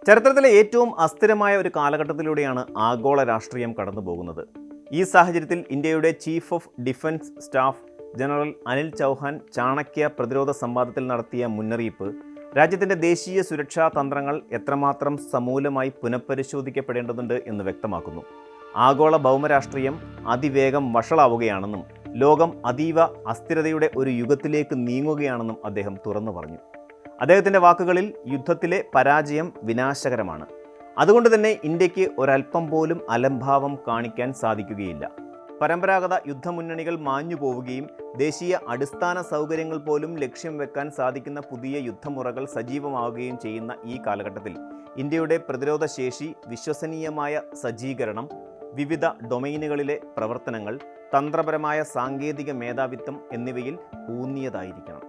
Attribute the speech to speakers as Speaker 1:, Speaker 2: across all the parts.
Speaker 1: ചരിത്രത്തിലെ ഏറ്റവും അസ്ഥിരമായ ഒരു കാലഘട്ടത്തിലൂടെയാണ് ആഗോള രാഷ്ട്രീയം കടന്നുപോകുന്നത്. ഈ സാഹചര്യത്തിൽ ഇന്ത്യയുടെ chief of defence staff general Anil Chauhan Chanakya പ്രതിരോധ സംവാദത്തിൽ നടത്തിയ മുന്നറിയിപ്പ് രാജ്യത്തിൻ്റെ ദേശീയ സുരക്ഷാ തന്ത്രങ്ങൾ എത്രമാത്രം സമൂലമായി പുനഃപരിശോധിക്കപ്പെടേണ്ടതുണ്ട് എന്ന് വ്യക്തമാക്കുന്നു. ആഗോള ഭൗമരാഷ്ട്രീയം അതിവേഗം വഷളാവുകയാണെന്നും ലോകം അതീവ അസ്ഥിരതയുടെ ഒരു യുഗത്തിലേക്ക് നീങ്ങുകയാണെന്നും അദ്ദേഹം തുറന്നു പറഞ്ഞു. അദ്ദേഹത്തിൻ്റെ വാക്കുകളിൽ യുദ്ധത്തിലെ പരാജയം വിനാശകരമാണ്. അതുകൊണ്ട് തന്നെ ഇന്ത്യക്ക് ഒരൽപ്പം പോലും അലംഭാവം കാണിക്കാൻ സാധിക്കുകയില്ല. പരമ്പരാഗത യുദ്ധമുന്നണികൾ മാഞ്ഞു പോവുകയും ദേശീയ അടിസ്ഥാന സൗകര്യങ്ങൾ പോലും ലക്ഷ്യം വെക്കാൻ സാധിക്കുന്ന പുതിയ യുദ്ധമുറകൾ സജീവമാവുകയും ചെയ്യുന്ന ഈ കാലഘട്ടത്തിൽ ഇന്ത്യയുടെ പ്രതിരോധ ശേഷി, വിശ്വസനീയമായ സജ്ജീകരണം, വിവിധ ഡൊമൈനുകളിലെ പ്രവർത്തനങ്ങൾ, തന്ത്രപരമായ സാങ്കേതിക മേധാവിത്വം എന്നിവയിൽ ഊന്നിയതായിരിക്കണം.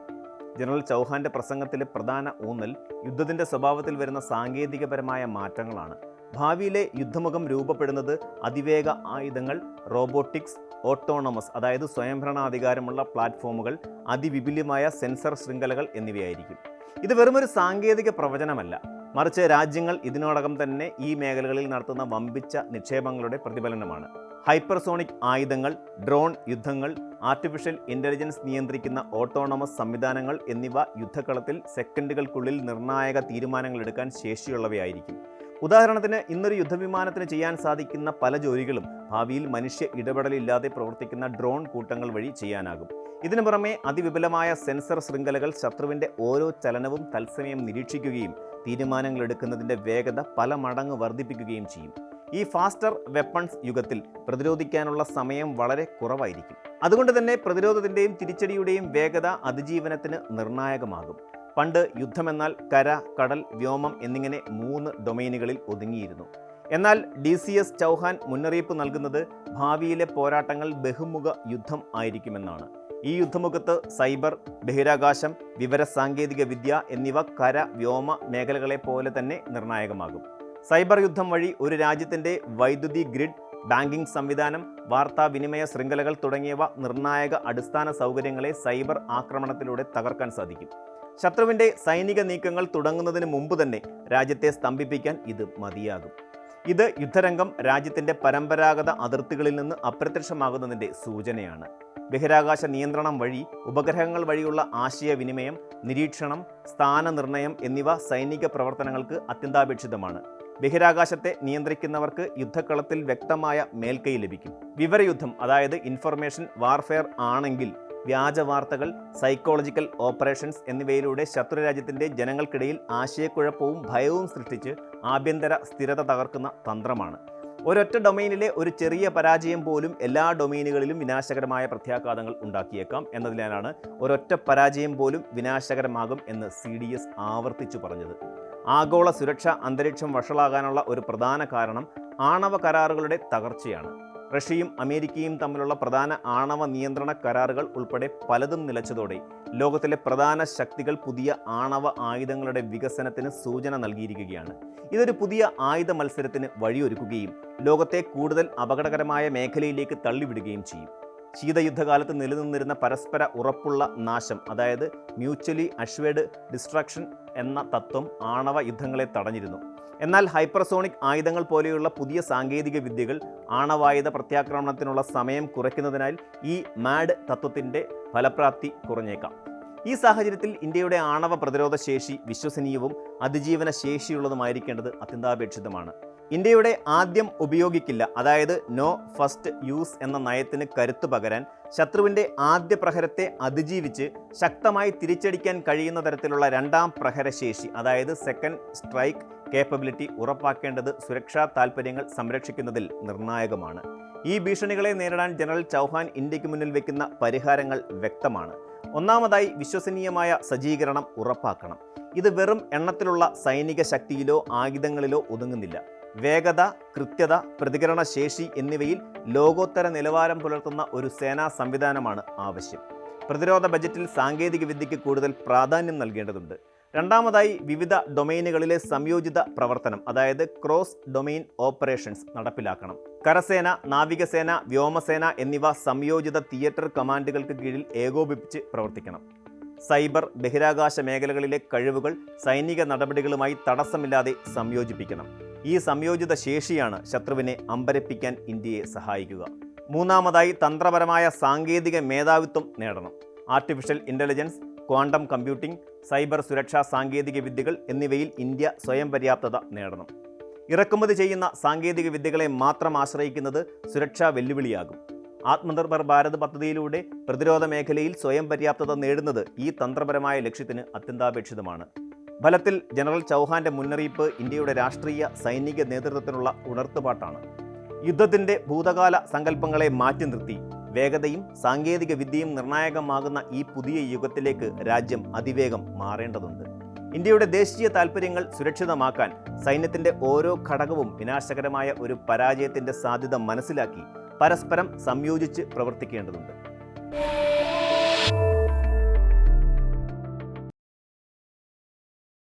Speaker 1: ജനറൽ ചൗഹാന്റെ പ്രസംഗത്തിലെ പ്രധാന ഊന്നൽ യുദ്ധത്തിൻ്റെ സ്വഭാവത്തിൽ വരുന്ന സാങ്കേതികപരമായ മാറ്റങ്ങളാണ്. ഭാവിയിലെ യുദ്ധമുഖം രൂപപ്പെടുന്നത് അതിവേഗ ആയുധങ്ങൾ, റോബോട്ടിക്സ്, ഓട്ടോണമസ് അതായത് സ്വയംഭരണാധികാരമുള്ള പ്ലാറ്റ്ഫോമുകൾ, അതിവിപുലമായ സെൻസർ ശൃംഖലകൾ എന്നിവയായിരിക്കും. ഇത് വെറുമൊരു സാങ്കേതിക പ്രവചനമല്ല, മറിച്ച് രാജ്യങ്ങൾ ഇതിനോടകം തന്നെ ഈ മേഖലകളിൽ നടത്തുന്ന വമ്പിച്ച നിക്ഷേപങ്ങളുടെ പ്രതിഫലനമാണ്. ഹൈപ്പർസോണിക് ആയുധങ്ങൾ, ഡ്രോൺ യുദ്ധങ്ങൾ, ആർട്ടിഫിഷ്യൽ ഇൻ്റലിജൻസ് നിയന്ത്രിക്കുന്ന ഓട്ടോണമസ് സംവിധാനങ്ങൾ എന്നിവ യുദ്ധക്കളത്തിൽ സെക്കൻഡുകൾക്കുള്ളിൽ നിർണായക തീരുമാനങ്ങൾ എടുക്കാൻ ശേഷിയുള്ളവയായിരിക്കും. ഉദാഹരണത്തിന്, ഇന്നൊരു യുദ്ധവിമാനത്തിന് ചെയ്യാൻ സാധിക്കുന്ന പല ജോലികളും ഭാവിയിൽ മനുഷ്യ ഇടപെടലില്ലാതെ പ്രവർത്തിക്കുന്ന ഡ്രോൺ കൂട്ടങ്ങൾ വഴി ചെയ്യാനാകും. ഇതിനു പുറമെ അതിവിപുലമായ സെൻസർ ശൃംഖലകൾ ശത്രുവിൻ്റെ ഓരോ ചലനവും തത്സമയം നിരീക്ഷിക്കുകയും തീരുമാനങ്ങൾ എടുക്കുന്നതിൻ്റെ വേഗത പല മടങ്ങ് വർദ്ധിപ്പിക്കുകയും ചെയ്യും. ഈ ഫാസ്റ്റർ വെപ്പൺസ് യുഗത്തിൽ പ്രതിരോധിക്കാനുള്ള സമയം വളരെ കുറവായിരിക്കും. അതുകൊണ്ട് തന്നെ പ്രതിരോധത്തിൻ്റെയും തിരിച്ചടിയുടെയും വേഗത അതിജീവനത്തിന് നിർണായകമാകും. പണ്ട് യുദ്ധമെന്നാൽ കര, കടൽ, വ്യോമം എന്നിങ്ങനെ 3 ഡൊമൈനുകളിൽ ഒതുങ്ങിയിരുന്നു. എന്നാൽ DCS ചൗഹാൻ മുന്നറിയിപ്പ് നൽകുന്നത് ഭാവിയിലെ പോരാട്ടങ്ങൾ ബഹുമുഖ യുദ്ധം ആയിരിക്കുമെന്നാണ്. ഈ യുദ്ധമുഖത്ത് സൈബർ, ബഹിരാകാശം, വിവരസാങ്കേതിക വിദ്യ എന്നിവ കര, വ്യോമ മേഖലകളെ പോലെ തന്നെ നിർണായകമാകും. സൈബർ യുദ്ധം വഴി ഒരു രാജ്യത്തിൻ്റെ വൈദ്യുതി ഗ്രിഡ്, ബാങ്കിംഗ് സംവിധാനം, വാർത്താവിനിമയ ശൃംഖലകൾ തുടങ്ങിയവ നിർണായക അടിസ്ഥാന സൗകര്യങ്ങളെ സൈബർ ആക്രമണത്തിലൂടെ തകർക്കാൻ സാധിക്കും. ശത്രുവിൻ്റെ സൈനിക നീക്കങ്ങൾ തുടങ്ങുന്നതിന് മുമ്പ് തന്നെ രാജ്യത്തെ സ്തംഭിപ്പിക്കാൻ ഇത് മതിയാകും. ഇത് യുദ്ധരംഗം രാജ്യത്തിൻ്റെ പരമ്പരാഗത അതിർത്തികളിൽ നിന്ന് അപ്രത്യക്ഷമാകുന്നതിൻ്റെ സൂചനയാണ്. ബഹിരാകാശ നിയന്ത്രണം വഴി, ഉപഗ്രഹങ്ങൾ വഴിയുള്ള ആശയവിനിമയം, നിരീക്ഷണം, സ്ഥാനനിർണയം എന്നിവ സൈനിക പ്രവർത്തനങ്ങൾക്ക് അത്യന്താപേക്ഷിതമാണ്. ബഹിരാകാശത്തെ നിയന്ത്രിക്കുന്നവർക്ക് യുദ്ധക്കളത്തിൽ വ്യക്തമായ മേൽക്കൈ ലഭിക്കും. വിവരയുദ്ധം അതായത് ഇൻഫർമേഷൻ വാർഫെയർ ആണെങ്കിൽ വ്യാജ വാർത്തകൾ, സൈക്കോളജിക്കൽ ഓപ്പറേഷൻസ് എന്നിവയിലൂടെ ശത്രുരാജ്യത്തിൻ്റെ ജനങ്ങൾക്കിടയിൽ ആശയക്കുഴപ്പവും ഭയവും സൃഷ്ടിച്ച് ആഭ്യന്തര സ്ഥിരത തകർക്കുന്ന തന്ത്രമാണ്. ഒരൊറ്റ ഡൊമൈനിലെ ഒരു ചെറിയ പരാജയം പോലും എല്ലാ ഡൊമൈനുകളിലും വിനാശകരമായ പ്രത്യാഘാതങ്ങൾ ഉണ്ടാക്കിയേക്കാം എന്നതിനാലാണ് ഒരൊറ്റ പരാജയം പോലും വിനാശകരമാകും എന്ന് CDS ആവർത്തിച്ചു പറഞ്ഞത്. ആഗോള സുരക്ഷാ അന്തരീക്ഷം വഷളാകാനുള്ള ഒരു പ്രധാന കാരണം ആണവ കരാറുകളുടെ തകർച്ചയാണ്. റഷ്യയും അമേരിക്കയും തമ്മിലുള്ള പ്രധാന ആണവ നിയന്ത്രണ കരാറുകൾ ഉൾപ്പെടെ പലതും നിലച്ചതോടെ ലോകത്തിലെ പ്രധാന ശക്തികൾ പുതിയ ആണവ ആയുധങ്ങളുടെ വികസനത്തിന് സൂചന നൽകിയിരിക്കുകയാണ്. ഇതൊരു പുതിയ ആയുധ മത്സരത്തിന് വഴിയൊരുക്കുകയും ലോകത്തെ കൂടുതൽ അപകടകരമായ മേഖലയിലേക്ക് തള്ളിവിടുകയും ചെയ്യും. ശീതയുദ്ധകാലത്ത് നിലനിന്നിരുന്ന പരസ്പര ഉറപ്പുള്ള നാശം അതായത് മ്യൂച്വലി അഷ്വേർഡ് ഡിസ്ട്രക്ഷൻ എന്ന തത്വം ആണവ യുദ്ധങ്ങളെ തടഞ്ഞിരുന്നു. എന്നാൽ ഹൈപ്പർസോണിക് ആയുധങ്ങൾ പോലെയുള്ള പുതിയ സാങ്കേതിക വിദ്യകൾ ആണവായുധ പ്രത്യാക്രമണത്തിനുള്ള സമയം കുറയ്ക്കുന്നതിനാൽ ഈ മാഡ് തത്വത്തിൻ്റെ ഫലപ്രാപ്തി കുറഞ്ഞേക്കാം. ഈ സാഹചര്യത്തിൽ ഇന്ത്യയുടെ ആണവ പ്രതിരോധ ശേഷി വിശ്വസനീയവും അതിജീവന ശേഷിയുള്ളതുമായിരിക്കേണ്ടത് അത്യന്താപേക്ഷിതമാണ്. ഇന്ത്യയുടെ ആദ്യം ഉപയോഗിക്കില്ല അതായത് നോ ഫസ്റ്റ് യൂസ് എന്ന നയത്തിന് കരുത്തു പകരാൻ ശത്രുവിൻ്റെ ആദ്യ പ്രഹരത്തെ അതിജീവിച്ച് ശക്തമായി തിരിച്ചടിക്കാൻ കഴിയുന്ന തരത്തിലുള്ള രണ്ടാം പ്രഹരശേഷി അതായത് സെക്കൻഡ് സ്ട്രൈക്ക് കേപ്പബിലിറ്റി ഉറപ്പാക്കേണ്ടത് സുരക്ഷാ താൽപ്പര്യങ്ങൾ സംരക്ഷിക്കുന്നതിൽ നിർണായകമാണ്. ഈ ഭീഷണികളെ നേരിടാൻ ജനറൽ ചൗഹാൻ ഇന്ത്യക്ക് മുന്നിൽ വയ്ക്കുന്ന പരിഹാരങ്ങൾ വ്യക്തമാണ്. ഒന്നാമതായി, വിശ്വസനീയമായ സജ്ജീകരണം ഉറപ്പാക്കണം. ഇത് വെറും എണ്ണത്തിലുള്ള സൈനിക ശക്തിയിലോ ആയുധങ്ങളിലോ ഒതുങ്ങുന്നില്ല. വേഗത, കൃത്യത, പ്രതികരണ ശേഷി എന്നിവയിൽ ലോകോത്തര നിലവാരം പുലർത്തുന്ന ഒരു സേനാ സംവിധാനമാണ് ആവശ്യം. പ്രതിരോധ ബജറ്റിൽ സാങ്കേതിക വിദ്യയ്ക്ക് കൂടുതൽ പ്രാധാന്യം നൽകേണ്ടതുണ്ട്. രണ്ടാമതായി, വിവിധ ഡൊമൈനുകളിലെ സംയോജിത പ്രവർത്തനം അതായത് ക്രോസ് ഡൊമൈൻ ഓപ്പറേഷൻസ് നടപ്പിലാക്കണം. കരസേന, നാവികസേന, വ്യോമസേന എന്നിവ സംയോജിത തിയേറ്റർ കമാൻഡുകൾക്ക് കീഴിൽ ഏകോപിപ്പിച്ച് പ്രവർത്തിക്കണം. സൈബർ, ബഹിരാകാശ മേഖലകളിലെ കഴിവുകൾ സൈനിക നടപടികളുമായി തടസ്സമില്ലാതെ സംയോജിപ്പിക്കണം. ഈ സംയോജിത ശേഷിയാണ് ശത്രുവിനെ അമ്പരപ്പിക്കാൻ ഇന്ത്യയെ സഹായിക്കുക. മൂന്നാമതായി, തന്ത്രപരമായ സാങ്കേതിക മേധാവിത്വം നേടണം. Artificial intelligence, quantum computing, cyber സുരക്ഷാ സാങ്കേതിക വിദ്യകൾ എന്നിവയിൽ ഇന്ത്യ സ്വയം പര്യാപ്തത നേടണം. ഇറക്കുമതി ചെയ്യുന്ന സാങ്കേതിക വിദ്യകളെ മാത്രം ആശ്രയിക്കുന്നത് സുരക്ഷാ വെല്ലുവിളിയാകും. ആത്മനിർഭർ ഭാരത് പദ്ധതിയിലൂടെ പ്രതിരോധ മേഖലയിൽ സ്വയം പര്യാപ്തത നേടുന്നത് ഈ തന്ത്രപരമായ ലക്ഷ്യത്തിന് അത്യന്താപേക്ഷിതമാണ്. ഫലത്തിൽ ജനറൽ ചൗഹാന്റെ മുന്നറിയിപ്പ് ഇന്ത്യയുടെ രാഷ്ട്രീയ സൈനിക നേതൃത്വത്തിനുള്ള ഉണർത്തുപാട്ടാണ്. യുദ്ധത്തിൻ്റെ ഭൂതകാല സങ്കല്പങ്ങളെ മാറ്റി നിർത്തി വേഗതയും സാങ്കേതിക വിദ്യയും നിർണായകമാകുന്ന ഈ പുതിയ യുഗത്തിലേക്ക് രാജ്യം അതിവേഗം മാറേണ്ടതുണ്ട്. ഇന്ത്യയുടെ ദേശീയ താൽപ്പര്യങ്ങൾ സുരക്ഷിതമാക്കാൻ സൈന്യത്തിൻ്റെ ഓരോ ഘടകവും വിനാശകരമായ ഒരു പരാജയത്തിൻ്റെ സാധ്യത മനസ്സിലാക്കി പരസ്പരം സംയോജിച്ച് പ്രവർത്തിക്കേണ്ടതുണ്ട്.